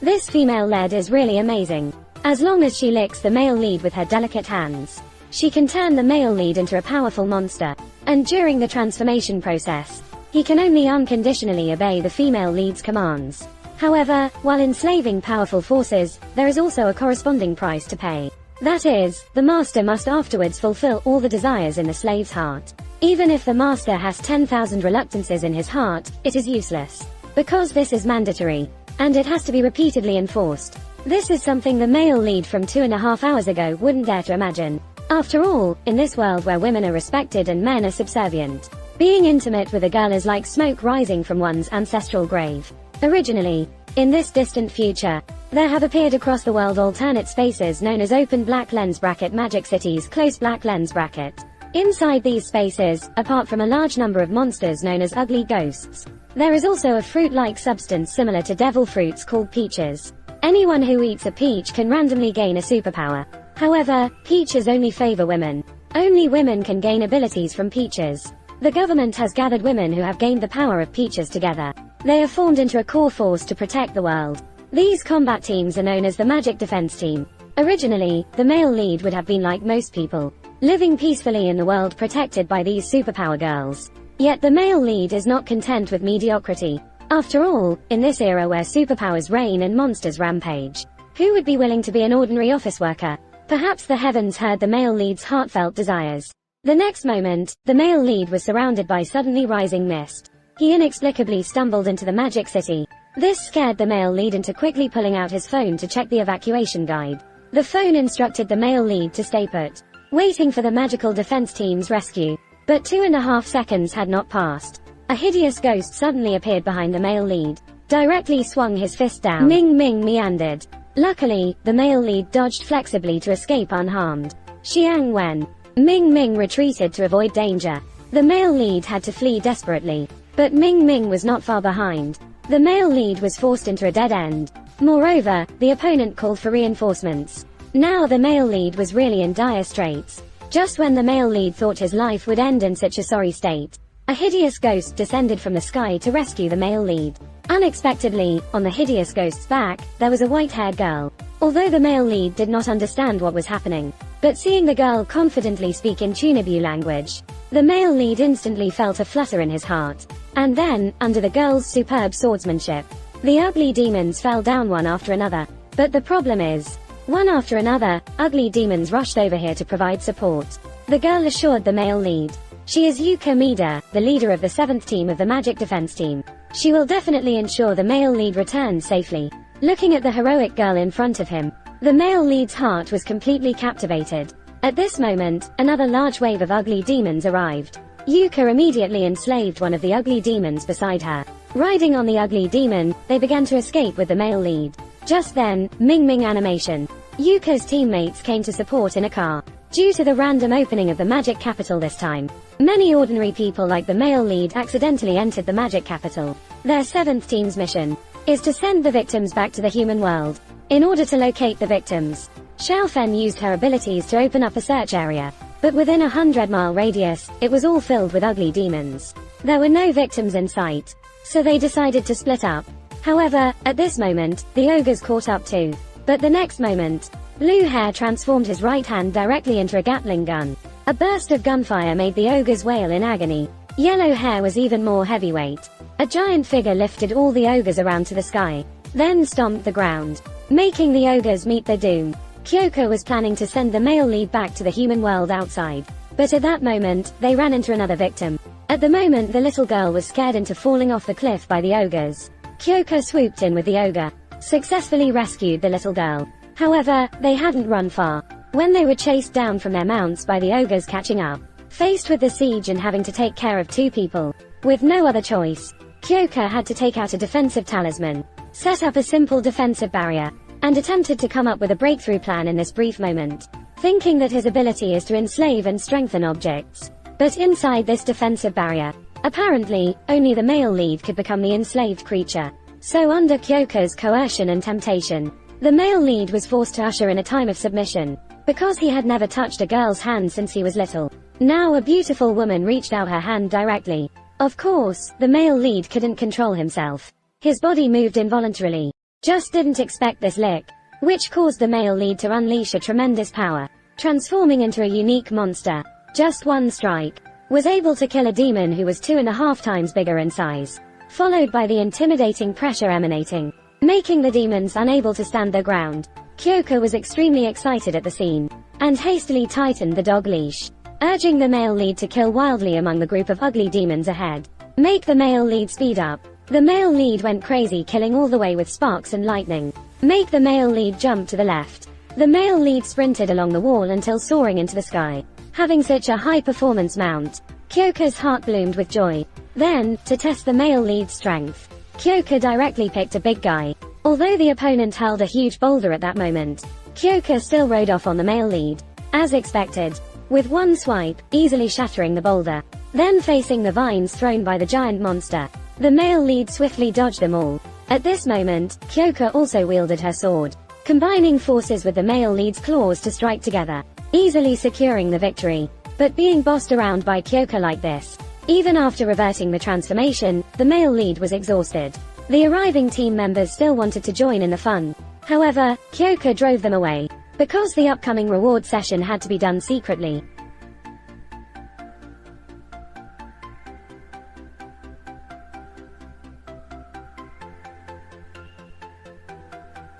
This female lead is really amazing. As long as she licks the male lead with her delicate hands, she can turn the male lead into a powerful monster. And during the transformation process, he can only unconditionally obey the female lead's commands. However, while enslaving powerful forces, there is also a corresponding price to pay. That is, the master must afterwards fulfill all the desires in the slave's heart. Even if the master has 10,000 reluctances in his heart, it is useless. Because this is mandatory. And it has to be repeatedly enforced. This is something the male lead from 2.5 hours ago wouldn't dare to imagine. After all, in this world where women are respected and men are subservient, being intimate with a girl is like smoke rising from one's ancestral grave. Originally, in this distant future, there have appeared across the world alternate spaces known as open black lens bracket magic cities close black lens bracket. Inside these spaces, apart from a large number of monsters known as ugly ghosts, there is also a fruit-like substance similar to devil fruits called peaches. Anyone who eats a peach can randomly gain a superpower. However, peaches only favor women. Only women can gain abilities from peaches. The government has gathered women who have gained the power of peaches together. They are formed into a core force to protect the world. These combat teams are known as the Magic Defense Team. Originally, the male lead would have been like most people, living peacefully in the world protected by these superpower girls. Yet the male lead is not content with mediocrity. After all, in this era where superpowers reign and monsters rampage, who would be willing to be an ordinary office worker? Perhaps the heavens heard the male lead's heartfelt desires. The next moment, the male lead was surrounded by suddenly rising mist. He inexplicably stumbled into the magic city. This scared the male lead into quickly pulling out his phone to check the evacuation guide. The phone instructed the male lead to stay put, waiting for the magical defense team's rescue. But 2.5 seconds had not passed. A hideous ghost suddenly appeared behind the male lead, directly swung his fist down. Ming Ming meandered. Luckily, the male lead dodged flexibly to escape unharmed. Xiang Wen. Ming Ming retreated to avoid danger. The male lead had to flee desperately. But Ming Ming was not far behind. The male lead was forced into a dead end. Moreover, the opponent called for reinforcements. Now the male lead was really in dire straits. Just when the male lead thought his life would end in such a sorry state, a hideous ghost descended from the sky to rescue the male lead. Unexpectedly, on the hideous ghost's back, there was a white-haired girl. Although the male lead did not understand what was happening, but seeing the girl confidently speak in Tunabu language, the male lead instantly felt a flutter in his heart. And then, under the girl's superb swordsmanship, the ugly demons fell down one after another. But the problem is, one after another, ugly demons rushed over here to provide support. The girl assured the male lead. She is Yuka Mida, the leader of the 7th team of the Magic Defense Team. She will definitely ensure the male lead returns safely. Looking at the heroic girl in front of him, the male lead's heart was completely captivated. At this moment, another large wave of ugly demons arrived. Yuka immediately enslaved one of the ugly demons beside her. Riding on the ugly demon, they began to escape with the male lead. Just then, Ming Ming animation. Yuka's teammates came to support in a car. Due to the random opening of the magic capital this time, many ordinary people like the male lead accidentally entered the magic capital. Their 7th team's mission is to send the victims back to the human world. In order to locate the victims, Xiaofen used her abilities to open up a search area. But within a 100-mile radius, it was all filled with ugly demons. There were no victims in sight, so they decided to split up. However, at this moment, the ogres caught up too. But the next moment, Blue Hair transformed his right hand directly into a Gatling gun. A burst of gunfire made the ogres wail in agony. Yellow Hair was even more heavyweight. A giant figure lifted all the ogres around to the sky, then stomped the ground, making the ogres meet their doom. Kyoko was planning to send the male lead back to the human world outside. But at that moment, they ran into another victim. At the moment the little girl was scared into falling off the cliff by the ogres. Kyoko swooped in with the ogre, successfully rescued the little girl. However, they hadn't run far when they were chased down from their mounts by the ogres catching up. Faced with the siege and having to take care of 2 people, with no other choice, Kyoko had to take out a defensive talisman, set up a simple defensive barrier, and attempted to come up with a breakthrough plan in this brief moment, thinking that his ability is to enslave and strengthen objects. But inside this defensive barrier, apparently, only the male lead could become the enslaved creature. So under Kyoko's coercion and temptation, the male lead was forced to usher in a time of submission. Because he had never touched a girl's hand since he was little, now a beautiful woman reached out her hand directly. Of course, the male lead couldn't control himself. His body moved involuntarily. just didn't expect this lick, which caused the male lead to unleash a tremendous power, transforming into a unique monster. Just one strike was able to kill a demon who was 2.5 times bigger in size, followed by the intimidating pressure emanating, making the demons unable to stand their ground. Kyoka was extremely excited at the scene, and hastily tightened the dog leash, urging the male lead to kill wildly among the group of ugly demons ahead. Make the male lead speed up. The male lead went crazy, killing all the way with sparks and lightning. Make the male lead jump to the left. The male lead sprinted along the wall until soaring into the sky. Having such a high-performance mount, Kyoka's heart bloomed with joy. Then, to test the male lead's strength, Kyoka directly picked a big guy. Although the opponent held a huge boulder at that moment, Kyoka still rode off on the male lead, as expected, with one swipe, easily shattering the boulder. Then facing the vines thrown by the giant monster, the male lead swiftly dodged them all. At this moment, Kyoka also wielded her sword, combining forces with the male lead's claws to strike together, easily securing the victory. But being bossed around by Kyoka like this, even after reverting the transformation, the male lead was exhausted. The arriving team members still wanted to join in the fun. However, Kyoka drove them away, because the upcoming reward session had to be done secretly.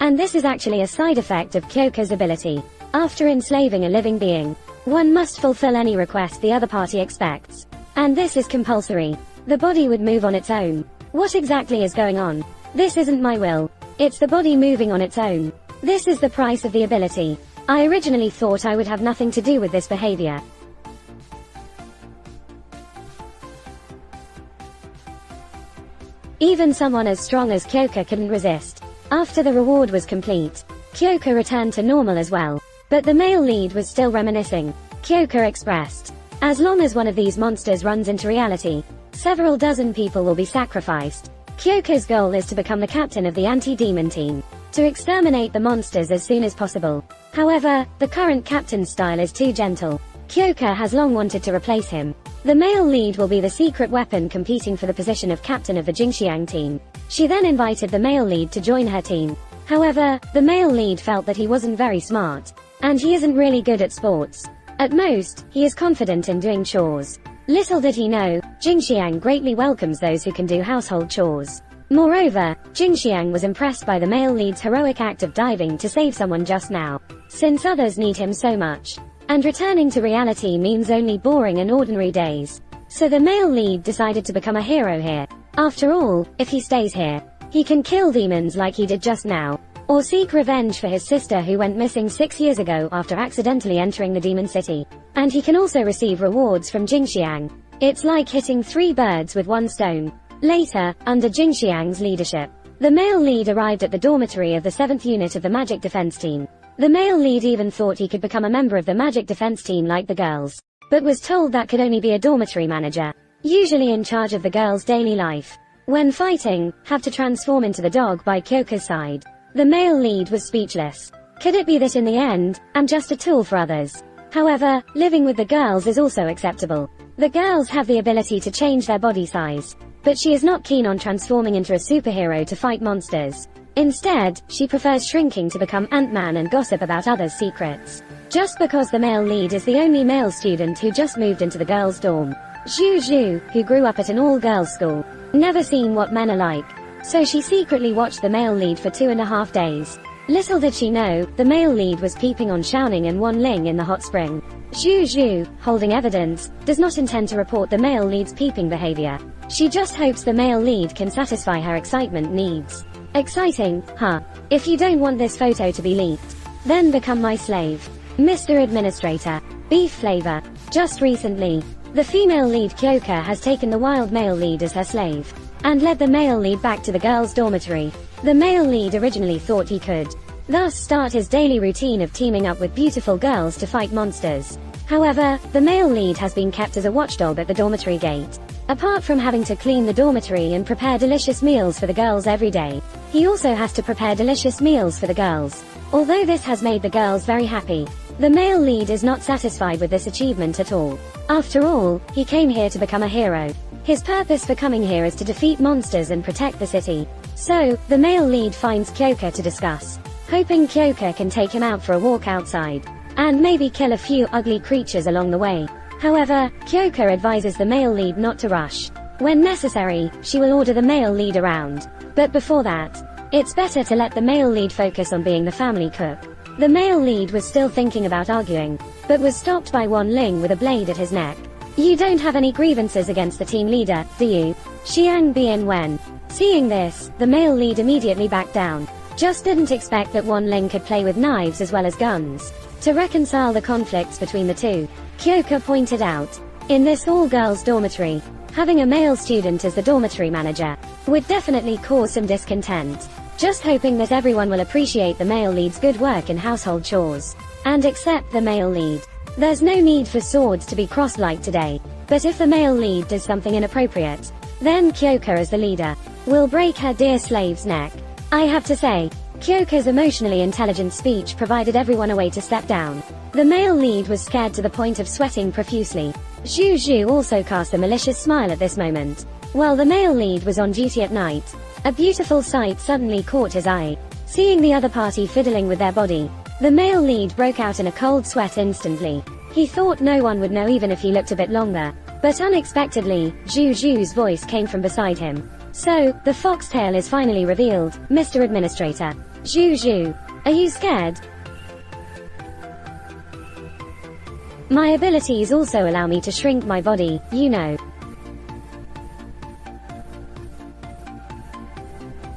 And this is actually a side effect of Kyoka's ability. After enslaving a living being, one must fulfill any request the other party expects. And this is compulsory. The body would move on its own. What exactly is going on? This isn't my will. It's the body moving on its own. This is the price of the ability. I originally thought I would have nothing to do with this behavior. Even someone as strong as Kyoka couldn't resist. After the reward was complete, Kyoka returned to normal as well. But the male lead was still reminiscing. Kyoka expressed, "As long as one of these monsters runs into reality, several dozen people will be sacrificed." Kyoka's goal is to become the captain of the anti-demon team, to exterminate the monsters as soon as possible. However, the current captain's style is too gentle. Kyoka has long wanted to replace him. The male lead will be the secret weapon competing for the position of captain of the Jingxiang team. She then invited the male lead to join her team. However, the male lead felt that he wasn't very smart, and he isn't really good at sports. At most, he is confident in doing chores. Little did he know, Jingxiang greatly welcomes those who can do household chores. Moreover, Jingxiang was impressed by the male lead's heroic act of diving to save someone just now, since others need him so much. And returning to reality means only boring and ordinary days. So the male lead decided to become a hero here. After all, if he stays here, he can kill demons like he did just now, or seek revenge for his sister who went missing 6 years ago after accidentally entering the demon city. And he can also receive rewards from Jingxiang. It's like hitting 3 birds with 1 stone. Later, under Jingxiang's leadership, the male lead arrived at the dormitory of the 7th unit of the magic defense team. The male lead even thought he could become a member of the magic defense team like the girls, but was told that could only be a dormitory manager, usually in charge of the girls' daily life. When fighting, have to transform into the dog by Kyoka's side. The male lead was speechless. Could it be that in the end, I'm just a tool for others? However, living with the girls is also acceptable. The girls have the ability to change their body size, but she is not keen on transforming into a superhero to fight monsters. Instead, she prefers shrinking to become Ant-Man and gossip about others' secrets. Just because the male lead is the only male student who just moved into the girls' dorm. Zhu, who grew up at an all-girls school, never seen what men are like. So she secretly watched the male lead for 2.5 days. Little did she know, the male lead was peeping on Xiaoning and Wan Ling in the hot spring. Zhu, holding evidence, does not intend to report the male lead's peeping behavior. She just hopes the male lead can satisfy her excitement needs. Exciting, huh? If you don't want this photo to be leaked, then become my slave. Mr. Administrator. Beef flavor. Just recently, the female lead Kyoka has taken the wild male lead as her slave, and led the male lead back to the girls' dormitory. The male lead originally thought he could thus start his daily routine of teaming up with beautiful girls to fight monsters. However, the male lead has been kept as a watchdog at the dormitory gate. Apart from having to clean the dormitory and prepare delicious meals for the girls every day, he also has to prepare delicious meals for the girls. Although this has made the girls very happy, the male lead is not satisfied with this achievement at all. After all, he came here to become a hero. His purpose for coming here is to defeat monsters and protect the city. So, the male lead finds Kyoka to discuss, hoping Kyoka can take him out for a walk outside, and maybe kill a few ugly creatures along the way. However, Kyoka advises the male lead not to rush. When necessary, she will order the male lead around. But before that, it's better to let the male lead focus on being the family cook. The male lead was still thinking about arguing, but was stopped by Wan Ling with a blade at his neck. You don't have any grievances against the team leader, do you? Xiang Bian Wen. Seeing this, the male lead immediately backed down. Just didn't expect that Wan Ling could play with knives as well as guns. To reconcile the conflicts between the two, Kyoka pointed out, in this all-girls dormitory, having a male student as the dormitory manager would definitely cause some discontent. Just hoping that everyone will appreciate the male lead's good work in household chores, and accept the male lead. There's no need for swords to be crossed like today, but if the male lead does something inappropriate, then Kyoka as the leader will break her dear slave's neck. I have to say, Kyoka's emotionally intelligent speech provided everyone a way to step down. The male lead was scared to the point of sweating profusely. Zhu Zhu also cast a malicious smile at this moment. While the male lead was on duty at night, a beautiful sight suddenly caught his eye. Seeing the other party fiddling with their body, the male lead broke out in a cold sweat instantly. He thought no one would know even if he looked a bit longer, but unexpectedly, Zhu Zhu's voice came from beside him. So, the foxtail is finally revealed, Mr. Administrator. Zhu Zhu, are you scared? My abilities also allow me to shrink my body, you know.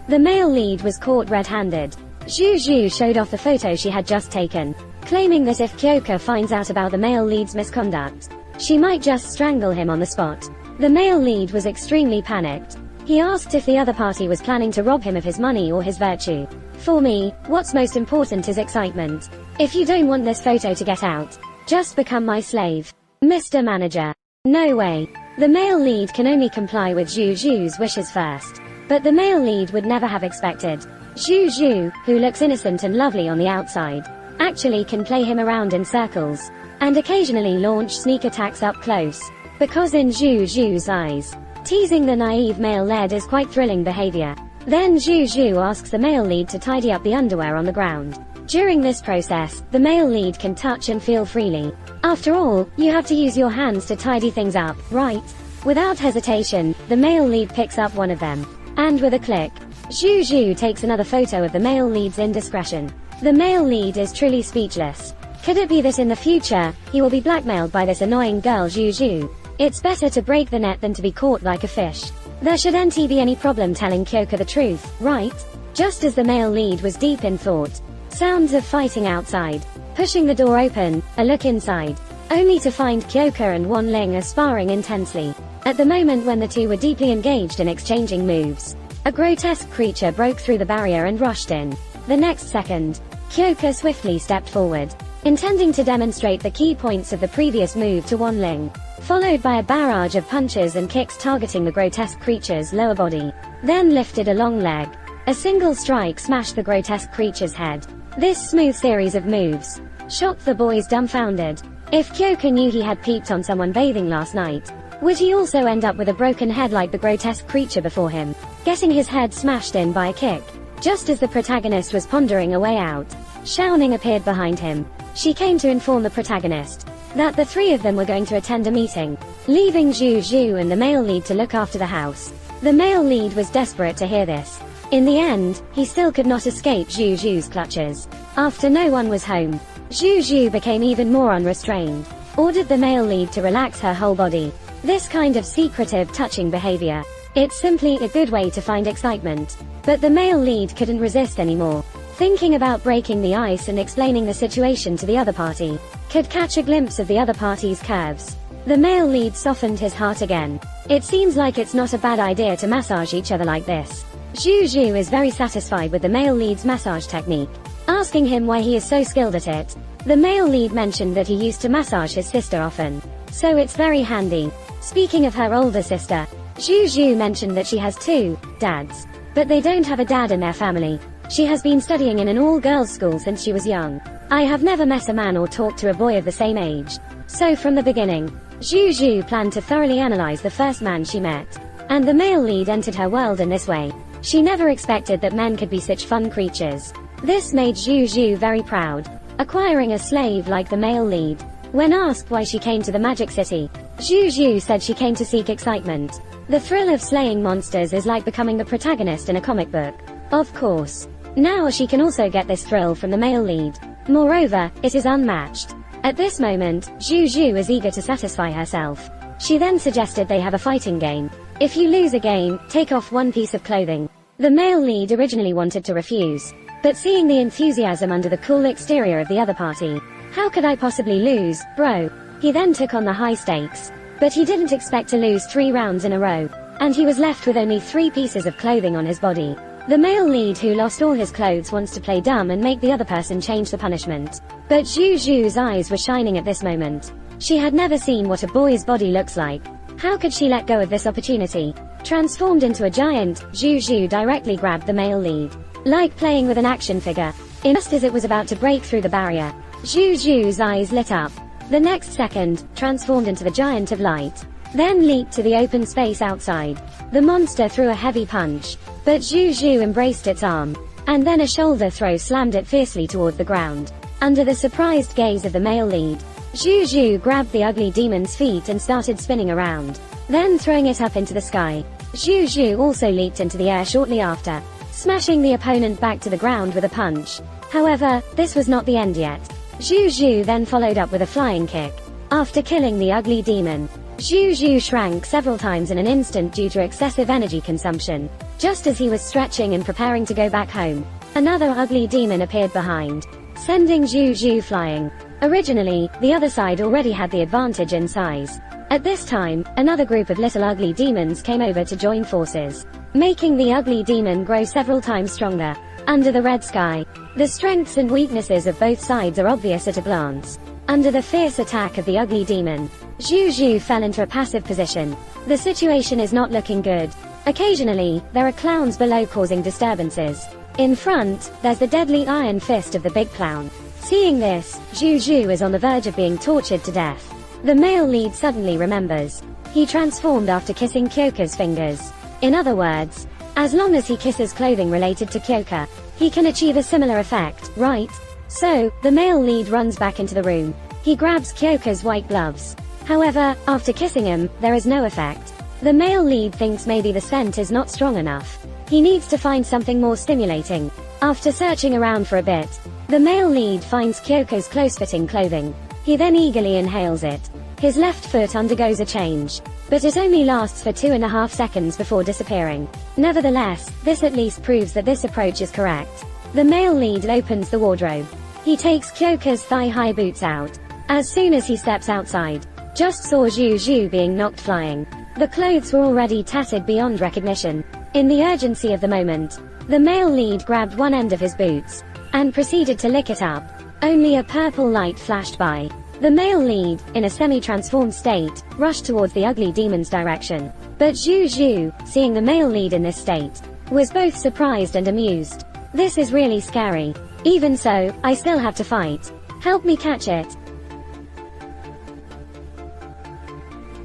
The male lead was caught red-handed. Zhu Zhu showed off the photo she had just taken, claiming that if Kyoka finds out about the male lead's misconduct, she might just strangle him on the spot. The male lead was extremely panicked. He asked if the other party was planning to rob him of his money or his virtue. For me, what's most important is excitement. If you don't want this photo to get out, just become my slave. Mr. Manager. No way. The male lead can only comply with Zhu Zhu's wishes first. But the male lead would never have expected. Zhu Zhu, who looks innocent and lovely on the outside, actually can play him around in circles, and occasionally launch sneak attacks up close. Because in Zhu Zhu's eyes, teasing the naive male lead is quite thrilling behavior. Then Zhu Zhu asks the male lead to tidy up the underwear on the ground. During this process, the male lead can touch and feel freely. After all, you have to use your hands to tidy things up, right? Without hesitation, the male lead picks up one of them. And with a click, Zhu Zhu takes another photo of the male lead's indiscretion. The male lead is truly speechless. Could it be that in the future, he will be blackmailed by this annoying girl Zhu Zhu? It's better to break the net than to be caught like a fish. There shouldn't be any problem telling Kyoka the truth, right? Just as the male lead was deep in thought, sounds of fighting outside. Pushing the door open, a look inside, only to find Kyoka and Wan Ling are sparring intensely. At the moment when the two were deeply engaged in exchanging moves, a grotesque creature broke through the barrier and rushed in. The next second, Kyoka swiftly stepped forward, intending to demonstrate the key points of the previous move to Wan Ling, followed by a barrage of punches and kicks targeting the grotesque creature's lower body, then lifted a long leg. A single strike smashed the grotesque creature's head. This smooth series of moves shocked the boys dumbfounded. If Kyoka knew he had peeped on someone bathing last night, would he also end up with a broken head like the grotesque creature before him, getting his head smashed in by a kick? Just as the protagonist was pondering a way out, Xiaoning appeared behind him. She came to inform the protagonist that the three of them were going to attend a meeting, leaving Zhu Zhu and the male lead to look after the house. The male lead was desperate to hear this. In the end, he still could not escape Zhu Zhu's clutches. After no one was home, Zhu Zhu became even more unrestrained, ordered the male lead to relax her whole body. This kind of secretive touching behavior, it's simply a good way to find excitement. But the male lead couldn't resist anymore. Thinking about breaking the ice and explaining the situation to the other party, could catch a glimpse of the other party's curves. The male lead softened his heart again. It seems like it's not a bad idea to massage each other like this. Zhu Zhu is very satisfied with the male lead's massage technique, asking him why he is so skilled at it. The male lead mentioned that he used to massage his sister often, so it's very handy. Speaking of her older sister, Zhu Zhu mentioned that she has two dads, but they don't have a dad in their family. She has been studying in an all-girls school since she was young. I have never met a man or talked to a boy of the same age. So from the beginning, Zhu Zhu planned to thoroughly analyze the first man she met, and the male lead entered her world in this way. She never expected that men could be such fun creatures. This made Juju very proud, acquiring a slave like the male lead. When asked why she came to the Magic City, Juju said she came to seek excitement. The thrill of slaying monsters is like becoming the protagonist in a comic book. Of course. Now she can also get this thrill from the male lead. Moreover, it is unmatched. At this moment, Juju is eager to satisfy herself. She then suggested they have a fighting game. If you lose a game, take off one piece of clothing. The male lead originally wanted to refuse, but seeing the enthusiasm under the cool exterior of the other party, how could I possibly lose, bro? He then took on the high stakes, but he didn't expect to lose 3 rounds in a row, and he was left with only 3 pieces of clothing on his body. The male lead who lost all his clothes wants to play dumb and make the other person change the punishment. But Juju's eyes were shining at this moment. She had never seen what a boy's body looks like. How could she let go of this opportunity? Transformed into a giant, Juju directly grabbed the male lead, like playing with an action figure. Just as it was about to break through the barrier, Juju's eyes lit up. The next second, transformed into the giant of light, then leaped to the open space outside. The monster threw a heavy punch, but Juju embraced its arm, and then a shoulder throw slammed it fiercely toward the ground. Under the surprised gaze of the male lead, Juju grabbed the ugly demon's feet and started spinning around, then throwing it up into the sky. Juju also leaped into the air shortly after, smashing the opponent back to the ground with a punch. However, this was not the end yet. Juju then followed up with a flying kick. After killing the ugly demon, Juju shrank several times in an instant due to excessive energy consumption. Just as he was stretching and preparing to go back home, another ugly demon appeared behind, sending Juju flying. Originally, the other side already had the advantage in size. At this time, another group of little ugly demons came over to join forces, making the ugly demon grow several times stronger. Under the red sky, the strengths and weaknesses of both sides are obvious at a glance. Under the fierce attack of the ugly demon, Juju fell into a passive position. The situation is not looking good. Occasionally, there are clowns below causing disturbances. In front, there's the deadly iron fist of the big clown. Seeing this, Juju is on the verge of being tortured to death. The male lead suddenly remembers. He transformed after kissing Kyoka's fingers. In other words, as long as he kisses clothing related to Kyoka, he can achieve a similar effect, right? So, the male lead runs back into the room. He grabs Kyoka's white gloves. However, after kissing him, there is no effect. The male lead thinks maybe the scent is not strong enough. He needs to find something more stimulating. After searching around for a bit, the male lead finds Kyoka's close-fitting clothing. He then eagerly inhales it. His left foot undergoes a change, but it only lasts for 2.5 seconds before disappearing. Nevertheless, this at least proves that this approach is correct. The male lead opens the wardrobe. He takes Kyoka's thigh-high boots out. As soon as he steps outside, just saw Juju being knocked flying. The clothes were already tattered beyond recognition. In the urgency of the moment, the male lead grabbed one end of his boots, and proceeded to lick it up. Only a purple light flashed by. The male lead, in a semi-transformed state, rushed towards the ugly demon's direction. But Juju, seeing the male lead in this state, was both surprised and amused. This is really scary. Even so, I still have to fight. Help me catch it.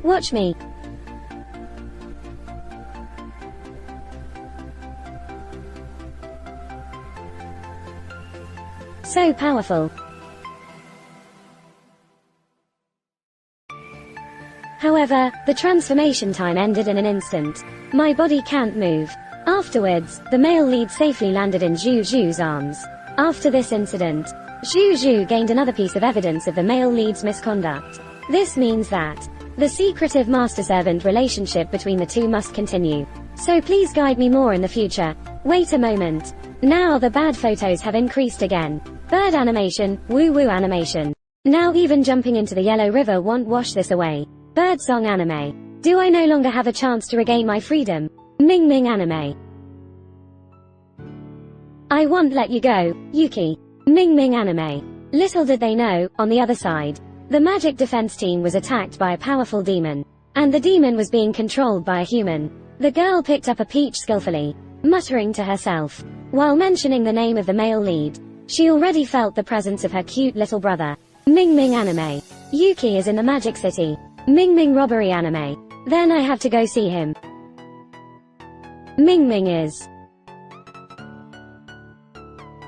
Watch me. So powerful. However, the transformation time ended in an instant. My body can't move. Afterwards, the male lead safely landed in Juju's arms. After this incident, Juju gained another piece of evidence of the male lead's misconduct. This means that the secretive master-servant relationship between the two must continue. So please guide me more in the future. Wait a moment. Now the bad photos have increased again. Bird animation, woo-woo animation. Now even jumping into the yellow river won't wash this away. Birdsong anime. Do I no longer have a chance to regain my freedom? Ming Ming anime. I won't let you go, Yuki. Ming Ming anime. Little did they know, on the other side, the magic defense team was attacked by a powerful demon, and the demon was being controlled by a human. The girl picked up a peach skillfully, muttering to herself. While mentioning the name of the male lead, she already felt the presence of her cute little brother. Ming Ming anime. Yuki is in the Magic City. Ming Ming robbery anime. Then I have to go see him. Ming Ming is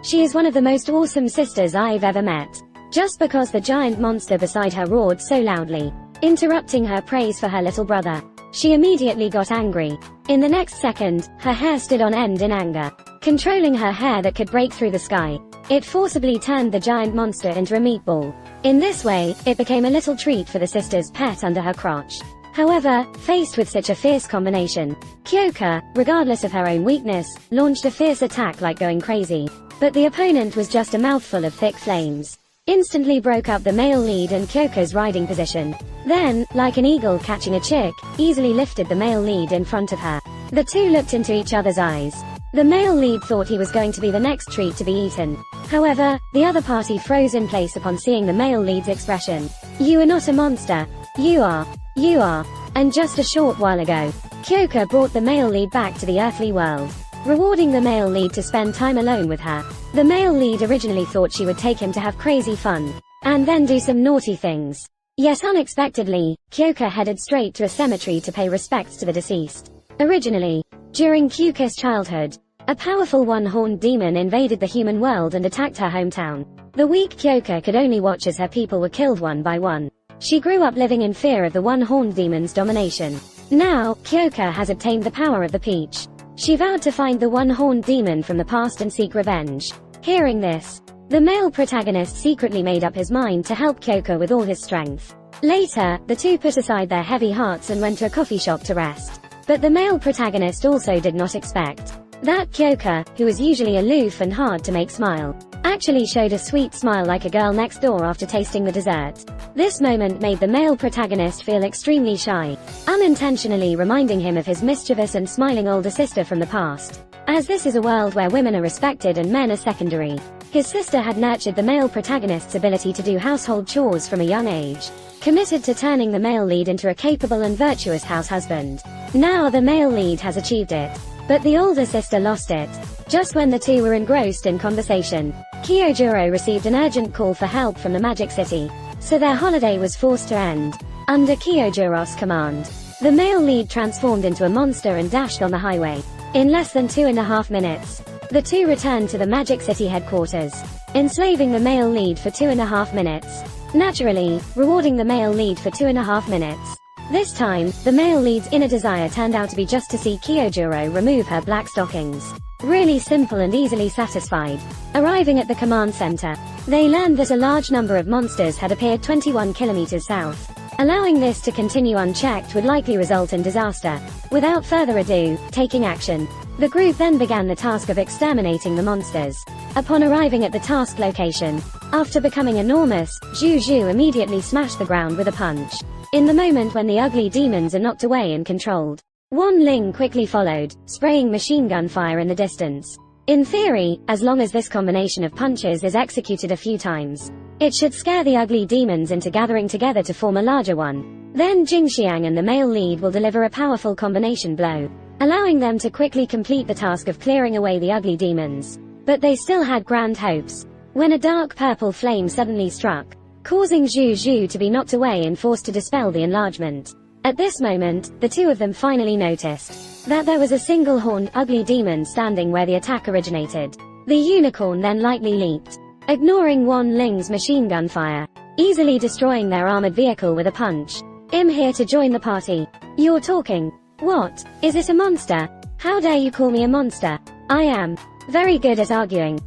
She is one of the most awesome sisters I've ever met. Just because the giant monster beside her roared so loudly, interrupting her praise for her little brother, she immediately got angry. In the next second, her hair stood on end in anger. Controlling her hair that could break through the sky, it forcibly turned the giant monster into a meatball. In this way, it became a little treat for the sister's pet under her crotch. However, faced with such a fierce combination, Kyoka, regardless of her own weakness, launched a fierce attack like going crazy. But the opponent was just a mouthful of thick flames. Instantly broke up the male lead and Kyoka's riding position. Then, like an eagle catching a chick, easily lifted the male lead in front of her. The two looked into each other's eyes. The male lead thought he was going to be the next treat to be eaten. However, the other party froze in place upon seeing the male lead's expression. "You are not a monster. You are. You are." And just a short while ago, Kyoka brought the male lead back to the earthly world, rewarding the male lead to spend time alone with her. The male lead originally thought she would take him to have crazy fun, and then do some naughty things. Yet unexpectedly, Kyoka headed straight to a cemetery to pay respects to the deceased. Originally, during Kyoka's childhood, a powerful one-horned demon invaded the human world and attacked her hometown. The weak Kyoka could only watch as her people were killed one by one. She grew up living in fear of the one-horned demon's domination. Now, Kyoka has obtained the power of the peach. She vowed to find the one-horned demon from the past and seek revenge. Hearing this, the male protagonist secretly made up his mind to help Kyoka with all his strength. Later, the two put aside their heavy hearts and went to a coffee shop to rest. But the male protagonist also did not expect that Kyoka, who was usually aloof and hard to make smile, actually showed a sweet smile like a girl next door after tasting the dessert. This moment made the male protagonist feel extremely shy, unintentionally reminding him of his mischievous and smiling older sister from the past. As this is a world where women are respected and men are secondary, his sister had nurtured the male protagonist's ability to do household chores from a young age, committed to turning the male lead into a capable and virtuous house husband. Now the male lead has achieved it, but the older sister lost it. Just when the two were engrossed in conversation, Kyojuro received an urgent call for help from the Magic City, so their holiday was forced to end. Under Kyojuro's command, the male lead transformed into a monster and dashed on the highway. In less than 2.5 minutes, the two returned to the Magic City headquarters, enslaving the male lead for 2.5 minutes. Naturally, rewarding the male lead for 2.5 minutes. This time, the male lead's inner desire turned out to be just to see Kyojuro remove her black stockings. Really simple and easily satisfied. Arriving at the command center, they learned that a large number of monsters had appeared 21 kilometers south. Allowing this to continue unchecked would likely result in disaster. Without further ado, taking action, the group then began the task of exterminating the monsters. Upon arriving at the task location, after becoming enormous, Juju immediately smashed the ground with a punch. In the moment when the ugly demons are knocked away and controlled, Wan Ling quickly followed, spraying machine gun fire in the distance. In theory, as long as this combination of punches is executed a few times, it should scare the ugly demons into gathering together to form a larger one. Then Jingxiang and the male lead will deliver a powerful combination blow, allowing them to quickly complete the task of clearing away the ugly demons. But they still had grand hopes, when a dark purple flame suddenly struck, causing Juju to be knocked away and forced to dispel the enlargement. At this moment, the two of them finally noticed that there was a single-horned, ugly demon standing where the attack originated. The unicorn then lightly leaped, ignoring Wan Ling's machine gun fire, easily destroying their armored vehicle with a punch. "I'm here to join the party. You're talking. What? Is it a monster? How dare you call me a monster? I am very good at arguing."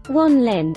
Wan Lin.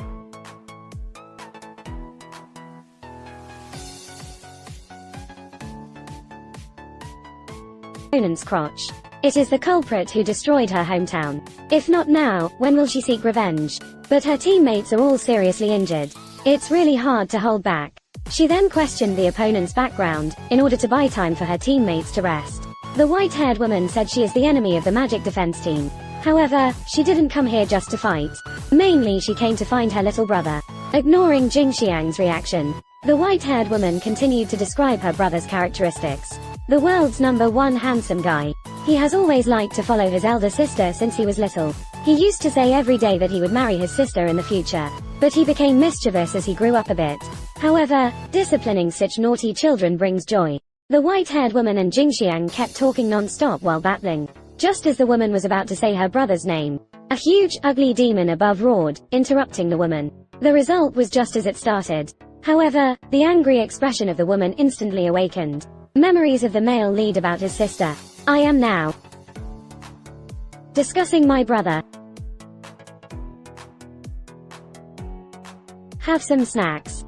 Opponent's crotch. It is the culprit who destroyed her hometown. If not now, when will she seek revenge? But her teammates are all seriously injured. It's really hard to hold back. She then questioned the opponent's background, in order to buy time for her teammates to rest. The white-haired woman said she is the enemy of the magic defense team. However, she didn't come here just to fight. Mainly she came to find her little brother. Ignoring Jingxiang's reaction, the white-haired woman continued to describe her brother's characteristics. The world's #1 handsome guy. He has always liked to follow his elder sister since he was little. He used to say every day that he would marry his sister in the future, but he became mischievous as he grew up a bit. However, disciplining such naughty children brings joy. The white-haired woman and Jingxiang kept talking non-stop while battling. Just as the woman was about to say her brother's name, a huge, ugly demon above roared, interrupting the woman. The result was just as it started. However, the angry expression of the woman instantly awakened memories of the male lead about his sister. I am now discussing my brother. Have some snacks.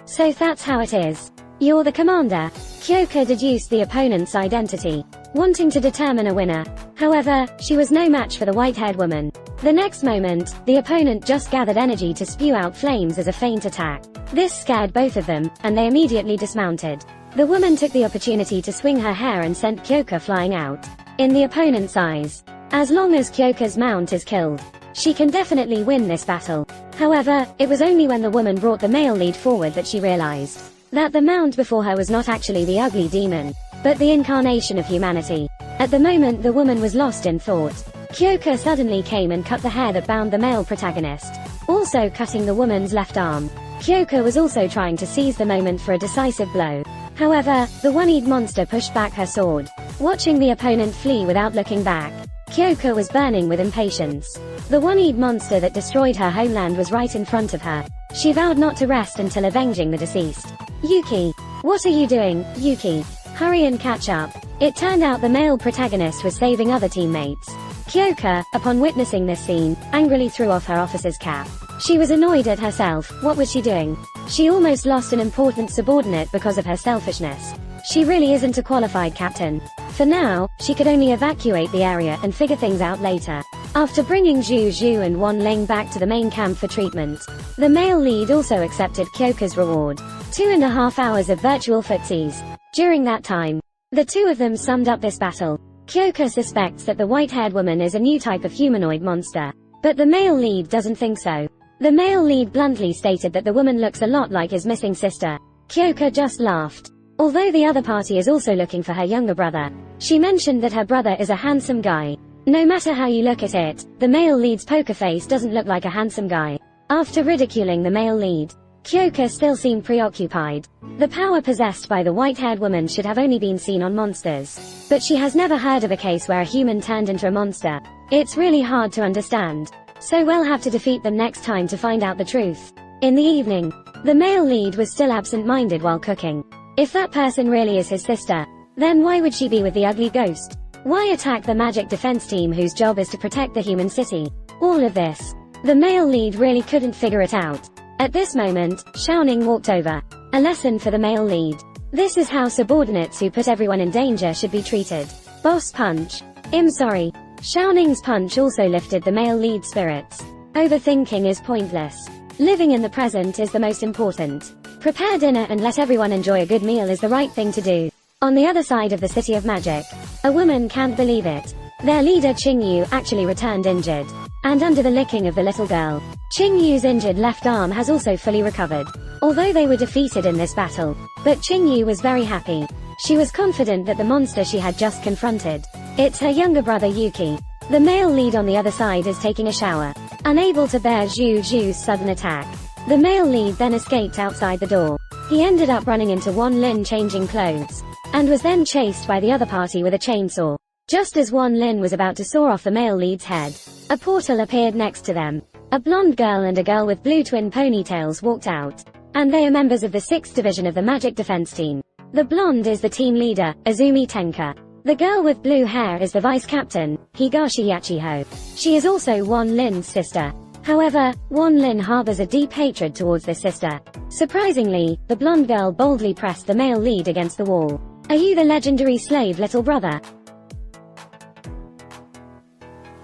So that's how it is. You're the commander. Kyoka deduced the opponent's identity, wanting to determine a winner. However, she was no match for the white-haired woman. The next moment, the opponent just gathered energy to spew out flames as a feint attack. This scared both of them, and they immediately dismounted. The woman took the opportunity to swing her hair and sent Kyoka flying out. In the opponent's eyes, as long as Kyoka's mount is killed, she can definitely win this battle. However, it was only when the woman brought the male lead forward that she realized that the mount before her was not actually the ugly demon, but the incarnation of humanity. At the moment the woman was lost in thought. Kyoka suddenly came and cut the hair that bound the male protagonist, also cutting the woman's left arm. Kyoka was also trying to seize the moment for a decisive blow. However, the one-eyed monster pushed back her sword. Watching the opponent flee without looking back, Kyoka was burning with impatience. The one-eyed monster that destroyed her homeland was right in front of her. She vowed not to rest until avenging the deceased. Yuki! What are you doing, Yuki? Hurry and catch up. It turned out the male protagonist was saving other teammates. Kyoka, upon witnessing this scene, angrily threw off her officer's cap. She was annoyed at herself. What was she doing? She almost lost an important subordinate because of her selfishness. She really isn't a qualified captain. For now, she could only evacuate the area and figure things out later. After bringing Zhu Zhu and Wan Ling back to the main camp for treatment, the male lead also accepted Kyoka's reward. 2.5 hours of virtual footsies. During that time, the two of them summed up this battle. Kyoka suspects that the white-haired woman is a new type of humanoid monster, but the male lead doesn't think so. The male lead bluntly stated that the woman looks a lot like his missing sister. Kyoka just laughed. Although the other party is also looking for her younger brother, she mentioned that her brother is a handsome guy. No matter how you look at it, the male lead's poker face doesn't look like a handsome guy. After ridiculing the male lead, Kyoka still seemed preoccupied. The power possessed by the white-haired woman should have only been seen on monsters, but she has never heard of a case where a human turned into a monster. It's really hard to understand. So we'll have to defeat them next time to find out the truth. In the evening, the male lead was still absent-minded while cooking. If that person really is his sister, then why would she be with the ugly ghost? Why attack the magic defense team whose job is to protect the human city? All of this. The male lead really couldn't figure it out. At this moment, Xiaoning walked over. A lesson for the male lead. This is how subordinates who put everyone in danger should be treated. Boss punch. I'm sorry. Xiaoning's punch also lifted the male lead's spirits. Overthinking is pointless. Living in the present is the most important. Prepare dinner and let everyone enjoy a good meal is the right thing to do. On the other side of the City of Magic, a woman can't believe it. Their leader Qingyu actually returned injured. And under the licking of the little girl, Qingyu's injured left arm has also fully recovered. Although they were defeated in this battle, but Qingyu was very happy. She was confident that the monster she had just confronted, it's her younger brother Yuki. The male lead on the other side is taking a shower, unable to bear Zhu Zhu's sudden attack. The male lead then escaped outside the door. He ended up running into Wan Lin changing clothes, and was then chased by the other party with a chainsaw. Just as Wan Lin was about to saw off the male lead's head, a portal appeared next to them. A blonde girl and a girl with blue twin ponytails walked out, and they are members of the 6th division of the Magic Defense Team. The blonde is the team leader, Azumi Tenka. The girl with blue hair is the vice captain, Higashi Yachiho. She is also Wan Lin's sister. However, Wan Lin harbors a deep hatred towards this sister. Surprisingly, the blonde girl boldly pressed the male lead against the wall. Are you the legendary slave little brother?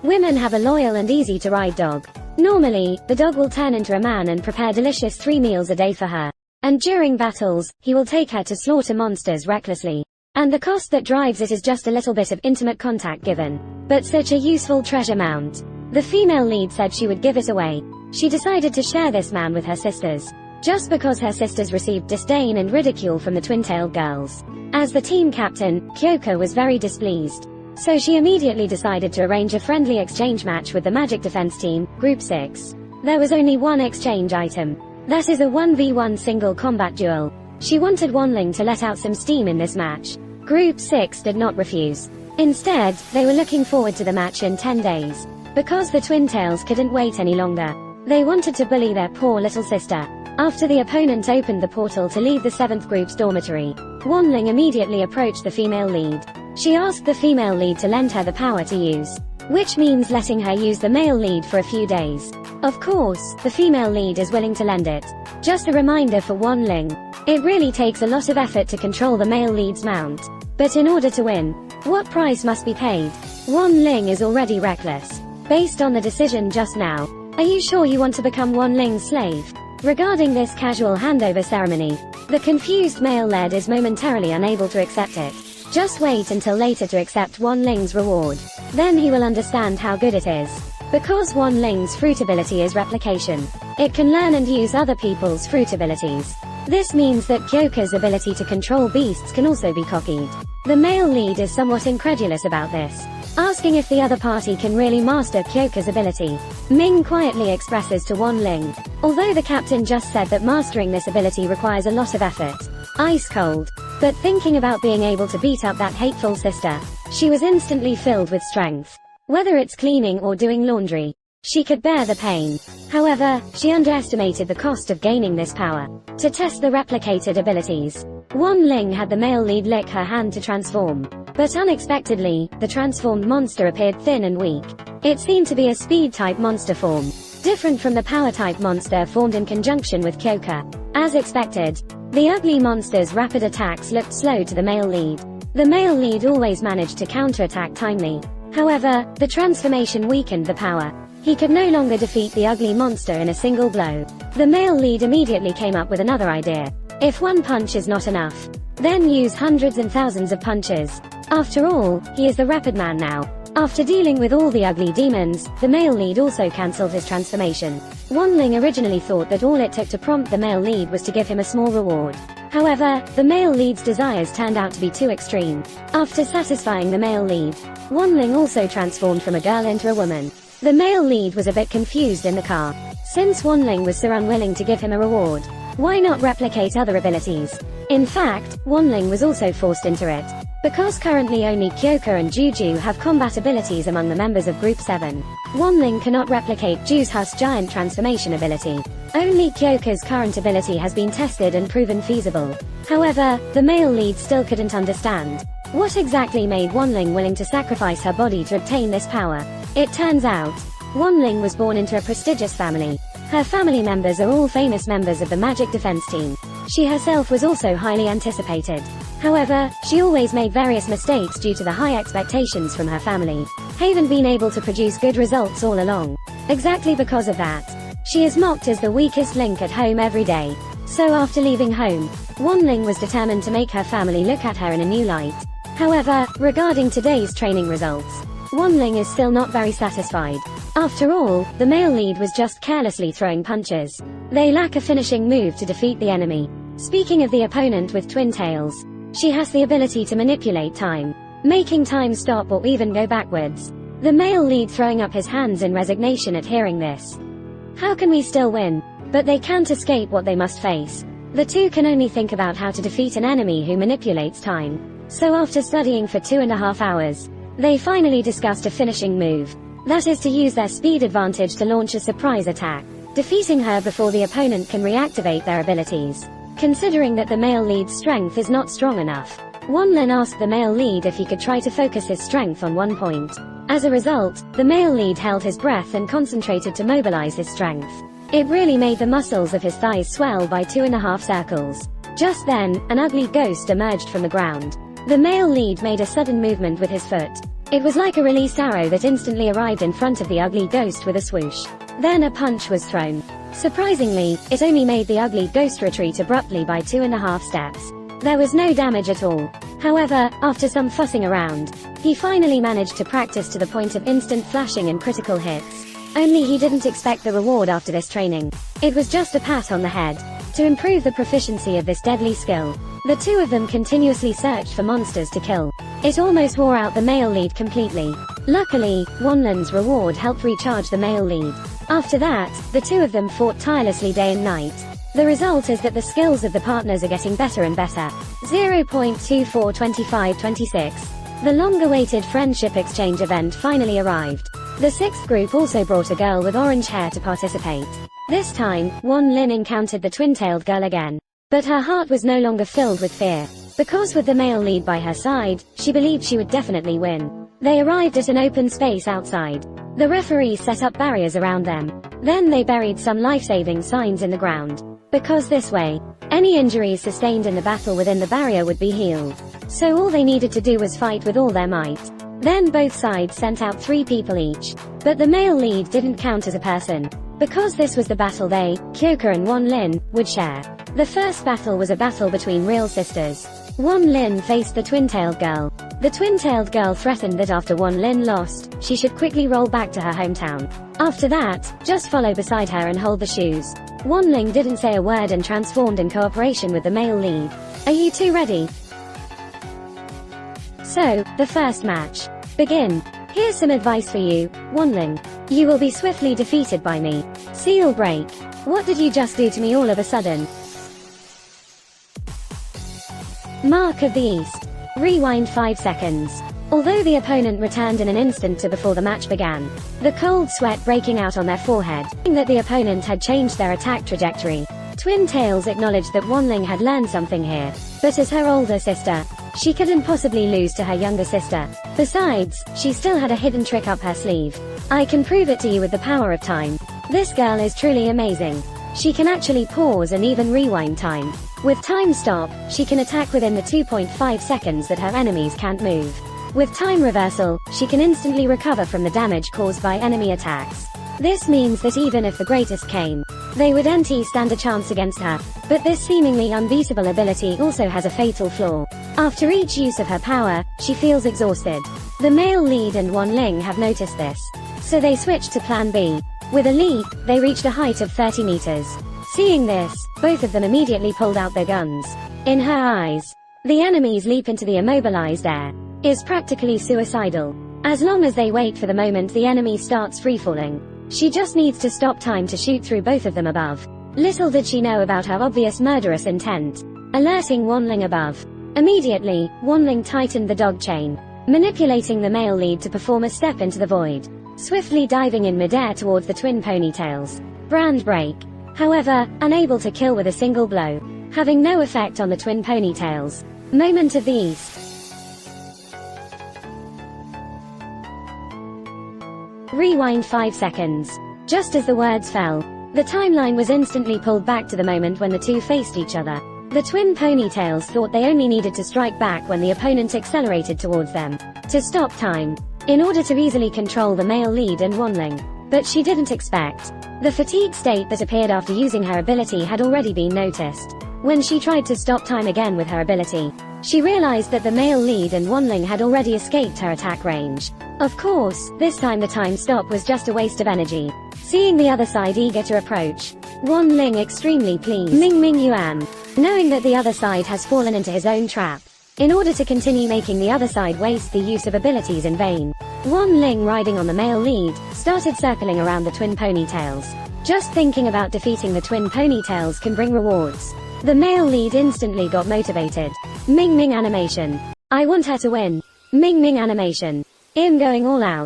Women have a loyal and easy-to-ride dog. Normally, the dog will turn into a man and prepare delicious 3 meals a day for her. And during battles, he will take her to slaughter monsters recklessly. And the cost that drives it is just a little bit of intimate contact given. But such a useful treasure mount. The female lead said she would give it away. She decided to share this man with her sisters, just because her sisters received disdain and ridicule from the twin-tailed girls. As the team captain, Kyoka was very displeased. So she immediately decided to arrange a friendly exchange match with the Magic Defense Team, Group 6. There was only one exchange item. That is a 1v1 single combat duel. She wanted Wanling to let out some steam in this match. Group 6 did not refuse. Instead, they were looking forward to the match in 10 days. Because the Twin Tails couldn't wait any longer. They wanted to bully their poor little sister. After the opponent opened the portal to leave the 7th group's dormitory, Wanling immediately approached the female lead. She asked the female lead to lend her the power to use, which means letting her use the male lead for a few days. Of course, the female lead is willing to lend it. Just a reminder for Wanling. It really takes a lot of effort to control the male lead's mount. But in order to win, what price must be paid? Wanling is already reckless. Based on the decision just now, are you sure you want to become Wanling's slave? Regarding this casual handover ceremony, the confused male lead is momentarily unable to accept it. Just wait until later to accept Wanling's reward. Then he will understand how good it is. Because Wanling's fruit ability is replication, it can learn and use other people's fruit abilities. This means that Kyoka's ability to control beasts can also be copied. The male lead is somewhat incredulous about this, asking if the other party can really master Kyoka's ability. Ming quietly expresses to Wanling, although the captain just said that mastering this ability requires a lot of effort. Ice cold. But thinking about being able to beat up that hateful sister, she was instantly filled with strength. Whether it's cleaning or doing laundry, she could bear the pain. However, she underestimated the cost of gaining this power. To test the replicated abilities, Wanling had the male lead lick her hand to transform. But unexpectedly, the transformed monster appeared thin and weak. It seemed to be a speed-type monster form, different from the power-type monster formed in conjunction with Kyoka. As expected, the ugly monster's rapid attacks looked slow to the male lead. The male lead always managed to counterattack timely. However, the transformation weakened the power. He could no longer defeat the ugly monster in a single blow. The male lead immediately came up with another idea. If one punch is not enough, then use hundreds and thousands of punches. After all, he is the rapid man now. After dealing with all the ugly demons, the male lead also cancelled his transformation. Wanling originally thought that all it took to prompt the male lead was to give him a small reward. However, the male lead's desires turned out to be too extreme. After satisfying the male lead, Wanling also transformed from a girl into a woman. The male lead was a bit confused in the car. Since Wanling was so unwilling to give him a reward, why not replicate other abilities? In fact, Wanling was also forced into it. Because currently only Kyoka and Juju have combat abilities among the members of Group 7, Wanling cannot replicate Juju's giant transformation ability. Only Kyoka's current ability has been tested and proven feasible. However, the male lead still couldn't understand what exactly made Wanling willing to sacrifice her body to obtain this power. It turns out, Wanling was born into a prestigious family. Her family members are all famous members of the Magic Defense Team. She herself was also highly anticipated. However, she always made various mistakes due to the high expectations from her family. Haven't been able to produce good results all along. Exactly because of that, she is mocked as the weakest link at home every day. So after leaving home, Wanling was determined to make her family look at her in a new light. However, regarding today's training results, Wanling is still not very satisfied. After all, the male lead was just carelessly throwing punches. They lack a finishing move to defeat the enemy. Speaking of the opponent with twin tails, she has the ability to manipulate time, making time stop or even go backwards. The male lead throwing up his hands in resignation at hearing this. How can we still win? But they can't escape what they must face. The two can only think about how to defeat an enemy who manipulates time. So after studying for 2.5 hours, they finally discussed a finishing move. That is to use their speed advantage to launch a surprise attack, defeating her before the opponent can reactivate their abilities. Considering that the male lead's strength is not strong enough, Wanling asked the male lead if he could try to focus his strength on one point. As a result, the male lead held his breath and concentrated to mobilize his strength. It really made the muscles of his thighs swell by 2.5 circles. Just then, an ugly ghost emerged from the ground. The male lead made a sudden movement with his foot. It was like a released arrow that instantly arrived in front of the ugly ghost with a swoosh. Then a punch was thrown. Surprisingly, it only made the ugly ghost retreat abruptly by 2.5 steps. There was no damage at all. However, after some fussing around, he finally managed to practice to the point of instant flashing and critical hits. Only he didn't expect the reward after this training. It was just a pat on the head. To improve the proficiency of this deadly skill, the two of them continuously searched for monsters to kill. It almost wore out the male lead completely. Luckily, Wanling's reward helped recharge the male lead. After that, the two of them fought tirelessly day and night. The result is that the skills of the partners are getting better and better. 0.242526. The long-awaited friendship exchange event finally arrived. The sixth group also brought a girl with orange hair to participate. This time, Lin encountered the twin-tailed girl again. But her heart was no longer filled with fear. Because with the male lead by her side, she believed she would definitely win. They arrived at an open space outside. The referees set up barriers around them. Then they buried some life-saving signs in the ground. Because this way, any injuries sustained in the battle within the barrier would be healed. So all they needed to do was fight with all their might. Then both sides sent out 3 people each. But the male lead didn't count as a person. Because this was the battle they, Kyoka and Lin, would share. The first battle was a battle between real sisters. Lin faced the twin-tailed girl. The twin-tailed girl threatened that after Lin lost, she should quickly roll back to her hometown. After that, just follow beside her and hold the shoes. Lin didn't say a word and transformed in cooperation with the male lead. Are you two ready? So, the first match. Begin. Here's some advice for you, Lin. You will be swiftly defeated by me. Seal break. What did you just do to me all of a sudden? Mark of the East. Rewind 5 seconds. Although the opponent returned in an instant to before the match began, the cold sweat breaking out on their forehead, saying that the opponent had changed their attack trajectory. Twin Tails acknowledged that Lin had learned something here, but as her older sister, she couldn't possibly lose to her younger sister. Besides, she still had a hidden trick up her sleeve. I can prove it to you with the power of time. This girl is truly amazing. She can actually pause and even rewind time. With time stop, she can attack within the 2.5 seconds that her enemies can't move. With time reversal, she can instantly recover from the damage caused by enemy attacks. This means that even if the greatest came, they wouldn't stand a chance against her. But this seemingly unbeatable ability also has a fatal flaw. After each use of her power, she feels exhausted. The male lead and Lin have noticed this. So they switched to plan B. With a leap, they reached a height of 30 meters. Seeing this, both of them immediately pulled out their guns. In her eyes, the enemies leap into the immobilized air is practically suicidal. As long as they wait for the moment the enemy starts freefalling, she just needs to stop time to shoot through both of them above. Little did she know about her obvious murderous intent. Alerting Lin above. Immediately, Lin tightened the dog chain, manipulating the male lead to perform a step into the void, swiftly diving in midair towards the twin ponytails. Brand break. However, unable to kill with a single blow, having no effect on the twin ponytails. Moment of the East. Rewind 5 seconds. Just as the words fell, the timeline was instantly pulled back to the moment when the two faced each other. The twin ponytails thought they only needed to strike back when the opponent accelerated towards them, to stop time, in order to easily control the male lead and Lin. But she didn't expect the fatigue state that appeared after using her ability had already been noticed. When she tried to stop time again with her ability, she realized that the male lead and Lin had already escaped her attack range. Of course, this time the time stop was just a waste of energy. Seeing the other side eager to approach, Lin extremely pleased Ming Yuan, knowing that the other side has fallen into his own trap. In order to continue making the other side waste the use of abilities in vain, Lin, riding on the male lead, started circling around the twin ponytails. Just thinking about defeating the twin ponytails can bring rewards. The male lead instantly got motivated. Ming animation. I want her to win. Ming animation. I'm going all out.